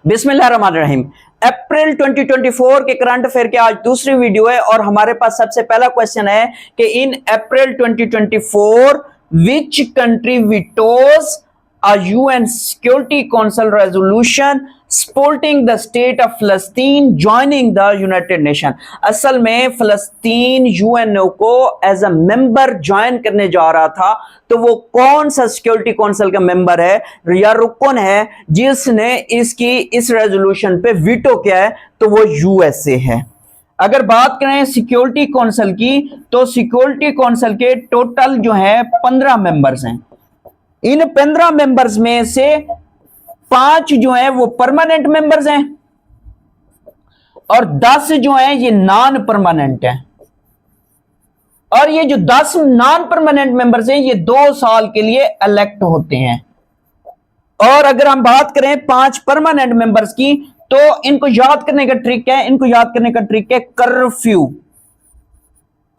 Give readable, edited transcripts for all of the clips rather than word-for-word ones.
बिस्मिल्लाहिर्रहमानिर्रहीम। अप्रैल 2024 के current affair की आज दूसरी वीडियो है और हमारे पास सबसे पहला क्वेश्चन है कि in April 2024 which country vetoes a UN Security Council resolution supporting the state of Palestine joining the United Nations। असल में फलस्तीन यूएनओ को एज अ मेंबर ज्वाइन करने जा रहा था, तो वो कौन सा सिक्योरिटी काउंसिल का मेंबर है या रुकन है जिसने इस रेजोल्यूशन पे वीटो किया है, तो वो यूएसए है। अगर बात करें सिक्योरिटी काउंसिल की, तो सिक्योरिटी काउंसिल के टोटल जो है 15 मेंबर्स हैं। इन 15 मेंबर्स में से 5 जो है वो परमानेंट मेंबर्स हैं और 10 जो है ये नॉन परमानेंट हैं। और ये जो 10 नॉन परमानेंट मेंबर्स हैं ये 2 साल के लिए इलेक्ट होते हैं। और अगर हम बात करें 5 परमानेंट मेंबर्स की, तो इनको याद करने का ट्रिक है, इनको याद करने का ट्रिक है कर्फ्यू,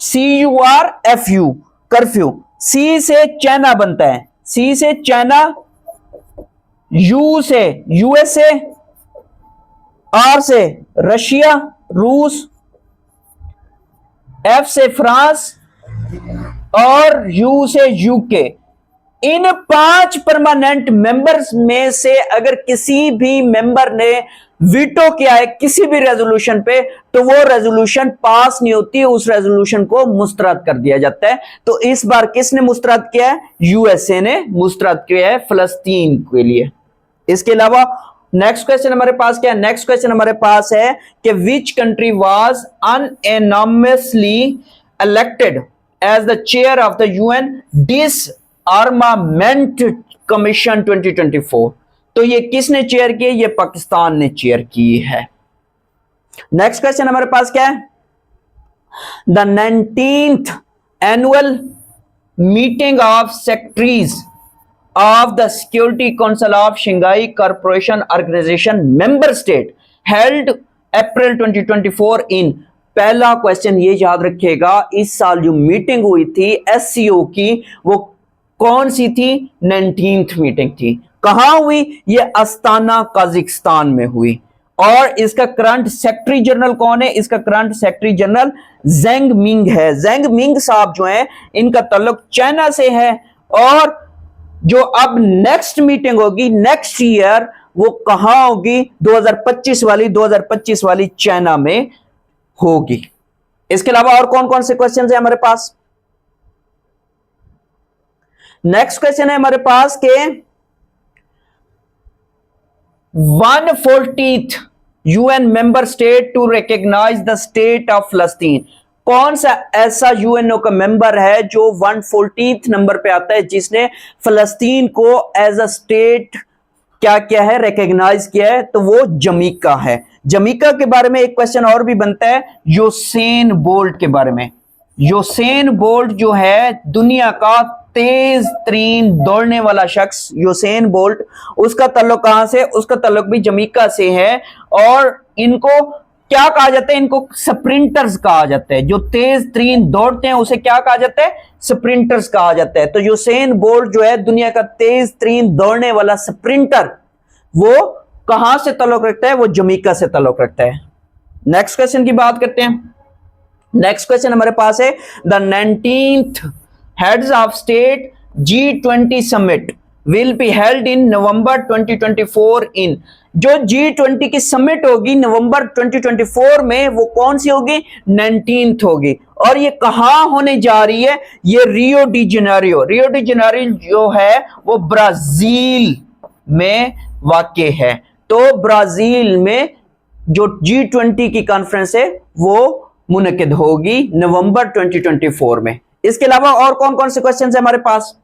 CURFU, कर्फ्यू। सी से चाइना बनता है, सी से चाइना, यू से यूएसए, आर से रशिया रूस, एफ से फ्रांस और यू से यूके। इन 5 परमानेंट मेंबर्स में से अगर किसी भी मेंबर ने वीटो किया है किसी भी रेजोल्यूशन पे, तो वो रेजोल्यूशन पास नहीं होती, उस रेजोल्यूशन को मुस्तरद कर दिया जाता है। तो इस बार किसने मुस्तरद किया है? यूएसए ने मुस्तरद किया है फलस्तीन के लिए। इसके अलावा नेक्स्ट क्वेश्चन हमारे पास क्या है? नेक्स्ट क्वेश्चन हमारे पास है कि which country was unanimously elected as the chair of the UN disarmament commission 2024। तो ये किसने चेयर की है? ये पाकिस्तान ने चेयर की है। नेक्स्ट क्वेश्चन हमारे पास क्या है? The 19th annual meeting of secretaries of the security council of Shanghai corporation organisation member state held April 2024 in. पहला क्वेश्चन ये याद रखिएगा, इस साल जो मीटिंग हुई थी SCO की, वो कौन सी थी? 19th मीटिंग थी। कहां हुई? ये अस्ताना कजाकिस्तान में हुई। और इसका करंट सेक्रेटरी जनरल कौन है? इसका करंट सेक्रेटरी जनरल जेंग मिंग है। जेंग मिंग साहब जो है इनका ताल्लुक चाइना से है। और जो अब नेक्स्ट मीटिंग होगी नेक्स्ट ईयर, वो कहां होगी? 2025 वाली चाइना में होगी। इसके अलावा और कौन कौन से क्वेश्चन है हमारे पास? नेक्स्ट क्वेश्चन है हमारे पास के 140th UN member state to recognise the state of फलस्तीन। कौन सा ऐसा यूएनओ का मेंबर है जो 140th नंबर पे आता है जिसने फलस्तीन को एज अ स्टेट क्या किया है? रिकॉग्नाइज किया है। तो वो जमीका है। जमीका के बारे में एक क्वेश्चन और भी बनता है, यूसेन बोल्ट के बारे में। यूसेन बोल्ट जो है दुनिया का तेज तरीन दौड़ने वाला शख्स, यूसेन बोल्ट, उसका ताल्लुक कहां से? उसका ताल्लुक भी जमीका से है। और इनको क्या कहा जाता है? इनको स्प्रिंटर्स कहा जाता है। जो तेज तरीन दौड़ते हैं उसे क्या कहा जाता है? स्प्रिंटर्स कहा जाता है। तो यूसेन बोल्ट जो है दुनिया का तेज तरीन दौड़ने वाला स्प्रिंटर, वो कहां से ताल्लुक रखता है? वो जमीका से ताल्लुक रखता है। नेक्स्ट क्वेश्चन की बात करते हैं। नेक्स्ट क्वेश्चन हमारे पास है the 19th heads of state G20 summit will be held in November 2024 in. जो G20 की समिट होगी नवंबर 2024 में, वो कौन सी होगी? 19th होगी। और ये कहां होने जा रही है? ये Rio de Janeiro. Rio de Janeiro जो है वो ब्राजील में वाक़ है। तो ब्राजील में जो G20 की कॉन्फ्रेंस है वो मुनक़िद होगी नवंबर 2024 में। इसके अलावा और कौन कौन से क्वेश्चन है हमारे पास?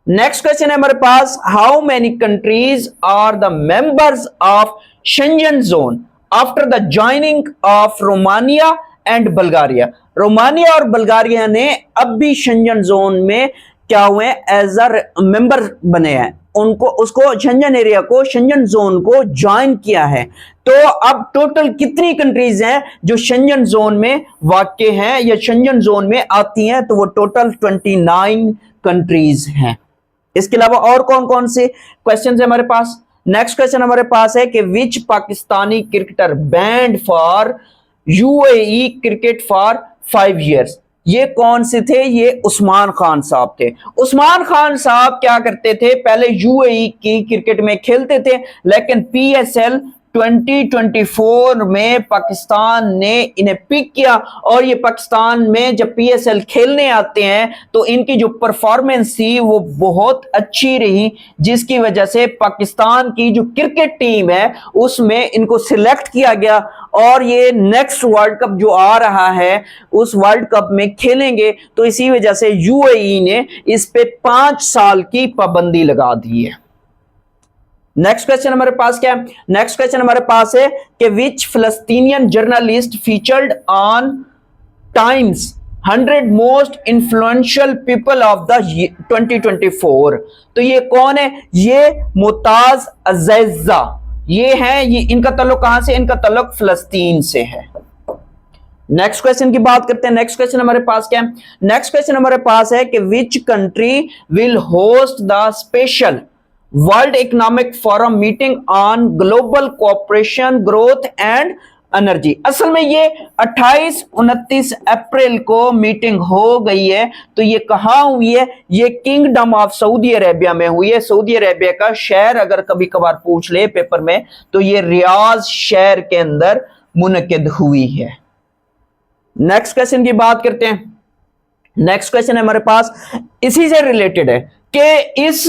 नेक्स्ट क्वेश्चन है हमारे पास, how many countries are the members of Schengen zone after the joining of Romania and Bulgaria. Romania और बुल्गारिया ने अब भी शेंजन जोन में क्या हुए? एज अ मेंबर बने हैं। उसको शेंजन एरिया को, शेंजन जोन को ज्वाइन किया है। तो अब टोटल कितनी कंट्रीज हैं जो शेंजन जोन में वाक़ हैं या शेंजन जोन में आती हैं? तो वो टोटल 29 कंट्रीज हैं। इसके अलावा और कौन कौन से क्वेश्चन है हमारे पास? नेक्स्ट क्वेश्चन हमारे पास है कि which Pakistani cricketer banned for UAE cricket for 5 years। ये कौन से थे? ये उस्मान खान साहब थे। उस्मान खान साहब क्या करते थे? पहले यूएई की क्रिकेट में खेलते थे, लेकिन पीएसएल 2024 में पाकिस्तान ने इन्हें पिक किया और ये पाकिस्तान में जब पीएसएल खेलने आते हैं तो इनकी जो परफॉर्मेंस थी वो बहुत अच्छी रही, जिसकी वजह से पाकिस्तान की जो क्रिकेट टीम है उसमें इनको सिलेक्ट किया गया और ये नेक्स्ट वर्ल्ड कप जो आ रहा है उस वर्ल्ड कप में खेलेंगे। तो इसी वजह से यूएई ने इस पे 5 साल की पाबंदी लगा दी है। नेक्स्ट क्वेश्चन हमारे पास क्या है? नेक्स्ट क्वेश्चन हमारे पास है कि which Palestinian journalist featured on Times 100 most influential people of the 2024। तो ये कौन है? ये मुमताज अज़ैज़ा। ये है, ये इनका ताल्लुक कहां से? इनका ताल्लुक फिलिस्तीन से है। नेक्स्ट क्वेश्चन की बात करते हैं। नेक्स्ट क्वेश्चन हमारे पास क्या है? नेक्स्ट क्वेश्चन हमारे पास है कि which country will host the special world economic forum meeting on global cooperation growth and energy. असल में ये 28-29 अप्रैल को मीटिंग हो गई है। तो ये कहां हुई है? ये किंगडम ऑफ सऊदी अरेबिया में हुई है। सऊदी अरेबिया का शहर अगर कभी कभार पूछ ले पेपर में तो ये रियाज शहर के अंदर मुनकिद हुई है। नेक्स्ट क्वेश्चन की बात करते हैं। नेक्स्ट क्वेश्चन है हमारे पास इसी से रिलेटेड है कि इस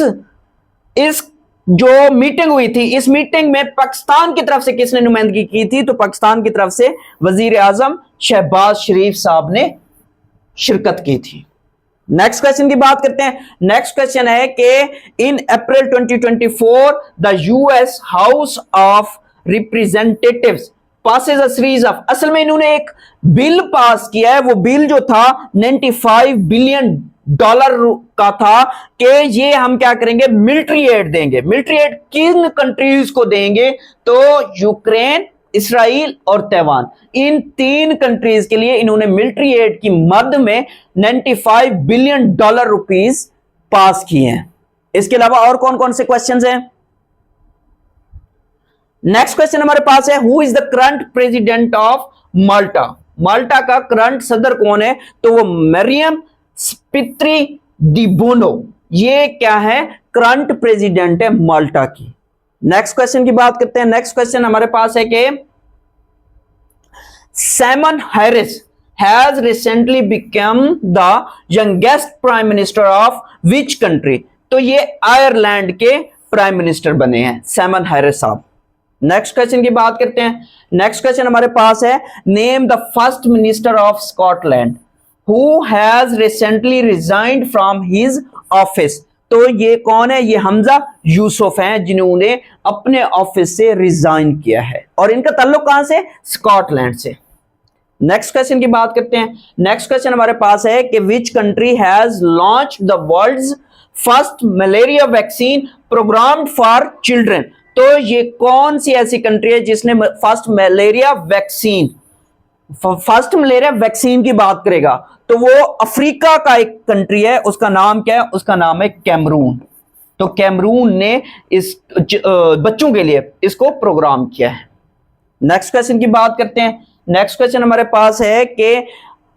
जो मीटिंग हुई थी, इस मीटिंग में पाकिस्तान की तरफ से किसने नुमाइंदगी की थी? तो पाकिस्तान की तरफ से वजीर आजम शहबाज शरीफ साहब ने शिरकत की थी। नेक्स्ट क्वेश्चन की बात करते हैं। नेक्स्ट क्वेश्चन है कि in April 2024 the US house of representatives passes a series of. असल में इन्होंने एक बिल पास किया है। वो बिल जो था 95 बिलियन डॉलर का था कि ये हम क्या करेंगे? मिलिट्री एड देंगे। मिलिट्री एड किन कंट्रीज को देंगे? तो यूक्रेन, इसराइल और ताइवान, इन 3 कंट्रीज के लिए इन्होंने मिलिट्री एड की मद में 95 बिलियन डॉलर रुपीस पास किए हैं। इसके अलावा और कौन कौन से क्वेश्चंस हैं? नेक्स्ट क्वेश्चन हमारे पास है who is the current president of Malta. Malta का करंट सदर कौन है? तो वो मरियम स्पित्री डिबोनो, ये क्या है? करंट प्रेसिडेंट है माल्टा की। नेक्स्ट क्वेश्चन की बात करते हैं। नेक्स्ट क्वेश्चन हमारे पास है कि Simon Harris has recently become the youngest prime minister of which country. तो ये आयरलैंड के प्राइम मिनिस्टर बने हैं सैमन हैरिस साहब। नेक्स्ट क्वेश्चन की बात करते हैं। नेक्स्ट क्वेश्चन हमारे पास है name the first minister of Scotland who has recently resigned from his office. तो ये कौन है? ये हमजा यूसुफ हैं जिन्होंने अपने ऑफिस से रिजाइन किया है और इनका ताल्लुक कहां से? स्कॉटलैंड से। नेक्स्ट क्वेश्चन की बात करते हैं। नेक्स्ट क्वेश्चन हमारे पास है कि which country has launch the world's first malaria vaccine program for children. तो ये कौन सी ऐसी कंट्री है जिसने फर्स्ट मलेरिया वैक्सीन की बात करेगा? तो वो अफ्रीका का एक कंट्री है। उसका नाम क्या है? उसका नाम है कैमरून। तो कैमरून ने इस बच्चों के लिए इसको प्रोग्राम किया है। नेक्स्ट क्वेश्चन की बात करते हैं। नेक्स्ट क्वेश्चन हमारे पास है कि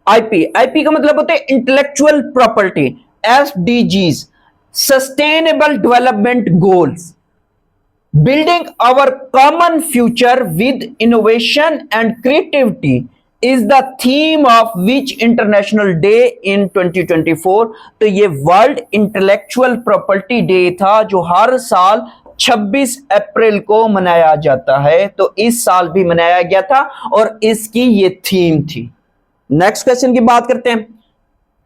आईपी का मतलब होता है intellectual property. SDGs sustainable development goals building our common future with innovation and creativity is the theme of which international day in 2024। तो ये वर्ल्ड इंटेलेक्चुअल प्रॉपर्टी डे था जो हर साल 26 अप्रैल को मनाया जाता है। तो इस साल भी मनाया गया था और इसकी ये थीम थी। नेक्स्ट क्वेश्चन की बात करते हैं।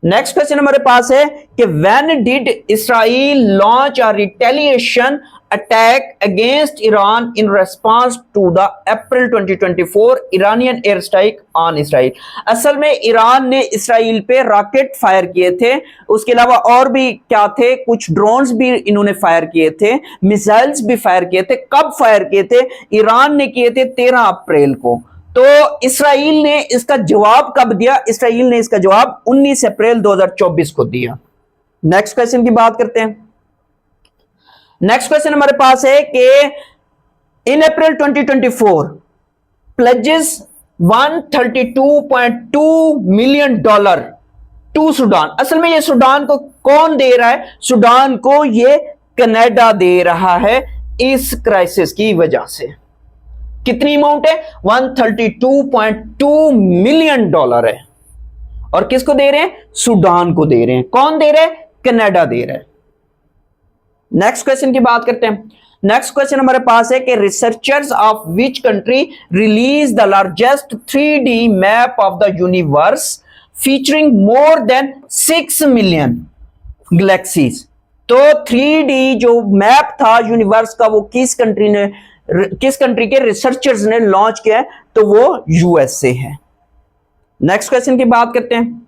नेक्स्ट क्वेश्चन हमारे पास है कि when did Israel launch a retaliation attack against Iran in response to the April 2024 Iranian air strike on Israel. असल में ईरान ने इसराइल पे रॉकेट फायर किए थे, उसके अलावा और भी क्या थे, कुछ ड्रोन्स भी इन्होंने फायर किए थे, मिसाइल्स भी फायर किए थे। कब फायर किए थे? ईरान ने किए थे 13 अप्रैल को। तो इसराइल ने इसका जवाब कब दिया? इसराइल ने इसका जवाब 19 अप्रैल 2024 को दिया। नेक्स्ट क्वेश्चन की बात करते हैं। नेक्स्ट क्वेश्चन हमारे पास है कि In April 2024, pledges $132.2 million to Sudan. असल में ये सूडान को कौन दे रहा है? सूडान को ये कनाडा दे रहा है इस क्राइसिस की वजह से। कितनी अमाउंट है? $132.2 मिलियन है। और किसको दे रहे हैं? सूडान को दे रहे हैं। कौन दे रहा है? कनाडा दे रहा है। नेक्स्ट क्वेश्चन की बात करते हैं। नेक्स्ट क्वेश्चन हमारे पास है कि researchers of which country release the largest 3D map of the universe featuring more than 6 million galaxies. तो 3D जो मैप था यूनिवर्स का वो किस कंट्री के रिसर्चर्स ने लॉन्च किया है? तो वो यूएसए है। नेक्स्ट क्वेश्चन की बात करते हैं।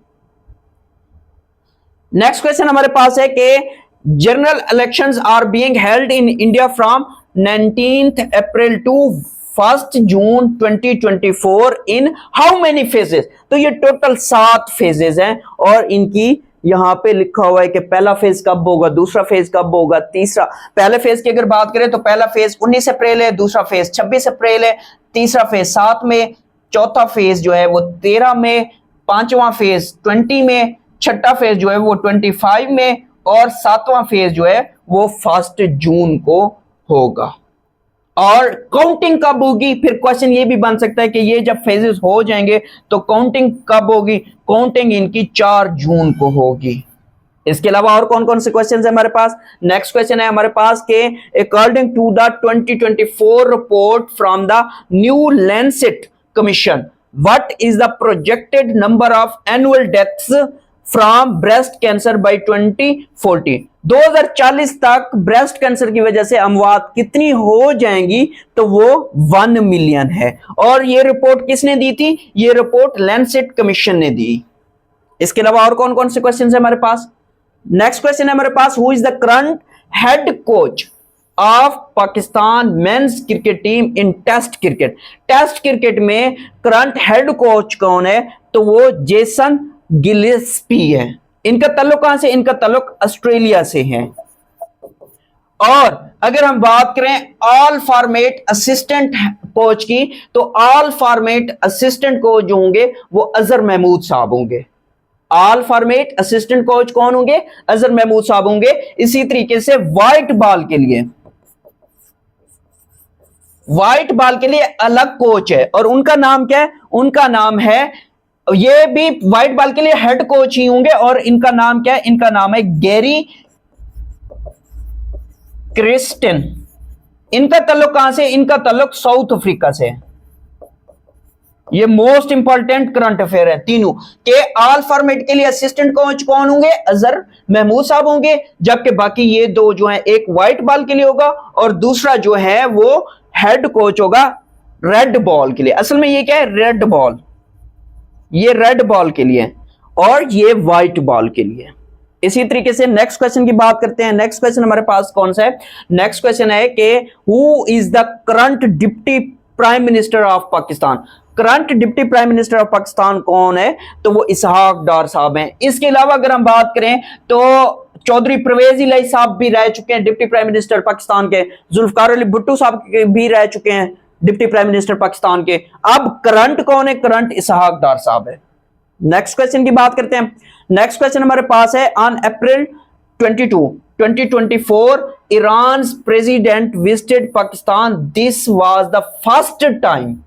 नेक्स्ट क्वेश्चन हमारे पास है कि general elections are being held in India from 19th April to 1st June 2024 in how many phases? तो ये टोटल 7 फेजेस हैं और इनकी यहां पे लिखा हुआ है कि पहला फेज कब होगा, दूसरा फेज कब होगा, तीसरा। पहले फेज की अगर बात करें तो पहला फेज 19 अप्रैल है, दूसरा फेज 26 अप्रैल है, तीसरा फेज 7 में, चौथा फेज जो है वो 13 में, पांचवा फेज 20 में, छठा फेज जो है वो 25 में और सातवां फेज जो है वो 1 जून को होगा। और काउंटिंग कब होगी? फिर क्वेश्चन ये भी बन सकता है कि ये जब फेजेस हो जाएंगे तो काउंटिंग कब होगी? काउंटिंग इनकी 4 जून को होगी। इसके अलावा और कौन कौन से क्वेश्चन है हमारे पास? नेक्स्ट क्वेश्चन है हमारे पास के according to the 2024 report from the new Lancet commission, what is the projected number of annual deaths from breast cancer by 2040? 2040 तक ब्रेस्ट कैंसर की वजह से अमवात कितनी हो जाएंगी? तो वो 1 मिलियन है। और ये रिपोर्ट किसने दी थी? ये रिपोर्ट लैंसेट कमीशन ने दी। इसके अलावा और कौन कौन से क्वेश्चन है हमारे पास? नेक्स्ट क्वेश्चन है हमारे पास, who is the current head coach of Pakistan men's cricket team in test cricket? Test cricket में करंट हेड कोच कौन है? तो वो जेसन गिलेस्पी है। इनका ताल्लुक कहां से? इनका ताल्लुक ऑस्ट्रेलिया से है। और अगर हम बात करें ऑल फॉर्मेट असिस्टेंट कोच की, तो ऑल फॉर्मेट असिस्टेंट कोच जो होंगे वो अजहर महमूद साहब होंगे। ऑल फॉर्मेट असिस्टेंट कोच कौन होंगे? अजहर महमूद साहब होंगे। इसी तरीके से व्हाइट बॉल के लिए, व्हाइट बॉल के लिए अलग कोच है और उनका नाम क्या है? उनका नाम है, ये भी व्हाइट बॉल के लिए हेड कोच ही होंगे और इनका नाम क्या है? इनका नाम है गैरी क्रिस्टन। इनका ताल्लुक कहां से? इनका ताल्लुक साउथ अफ्रीका से। ये मोस्ट इंपॉर्टेंट करंट अफेयर है तीनों के। ऑल फॉर्मेट के लिए असिस्टेंट कोच कौन होंगे? अजहर महमूद साहब होंगे, जबकि बाकी ये दो जो है, एक व्हाइट बॉल के लिए होगा और दूसरा जो है वो हेड कोच होगा रेड बॉल के लिए। असल में ये क्या है? रेड बॉल, ये रेड बॉल के लिए और ये व्हाइट बॉल के लिए। इसी तरीके से नेक्स्ट क्वेश्चन की बात करते हैं। नेक्स्ट क्वेश्चन हमारे पास कौन सा है? नेक्स्ट क्वेश्चन है कि who is the current deputy prime minister of Pakistan? Current deputy prime minister of Pakistan कौन है? तो वो इसहाक डार साहब हैं। इसके अलावा अगर हम बात करें तो चौधरी परवेज इलाही साहब भी रह चुके हैं डिप्टी प्राइम मिनिस्टर पाकिस्तान के, जुल्फकार अली भुट्टो साहब भी रह चुके हैं डिप्टी प्राइम मिनिस्टर पाकिस्तान के। अब करंट कौन है? करंट इसहाक डार साहब है। नेक्स्ट क्वेश्चन की बात करते हैं। नेक्स्ट क्वेश्चन हमारे पास है, on April 22, 2024 Iran president visited Pakistan. This was the first time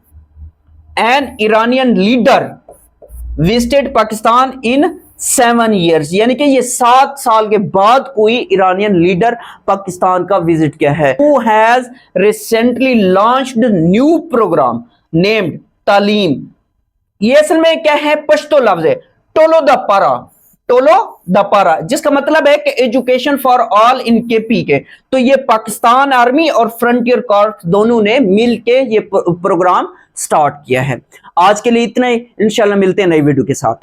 an Iranian leader visited Pakistan in 7 years, यानी कि ये 7 साल के बाद कोई ईरानियन लीडर पाकिस्तान का विजिट किया है। Who has recently launched new program named Taleem? ये असल में क्या है? पश्तो लफ्ज है, टोलो द पारा, टोलो द पारा, जिसका मतलब है कि education for all in KP के। तो ये पाकिस्तान आर्मी और फ्रंटियर कॉर्प्स दोनों ने मिलके ये प्रोग्राम स्टार्ट किया है। आज के लिए इतना ही, इंशाल्लाह मिलते हैं नई वीडियो के साथ।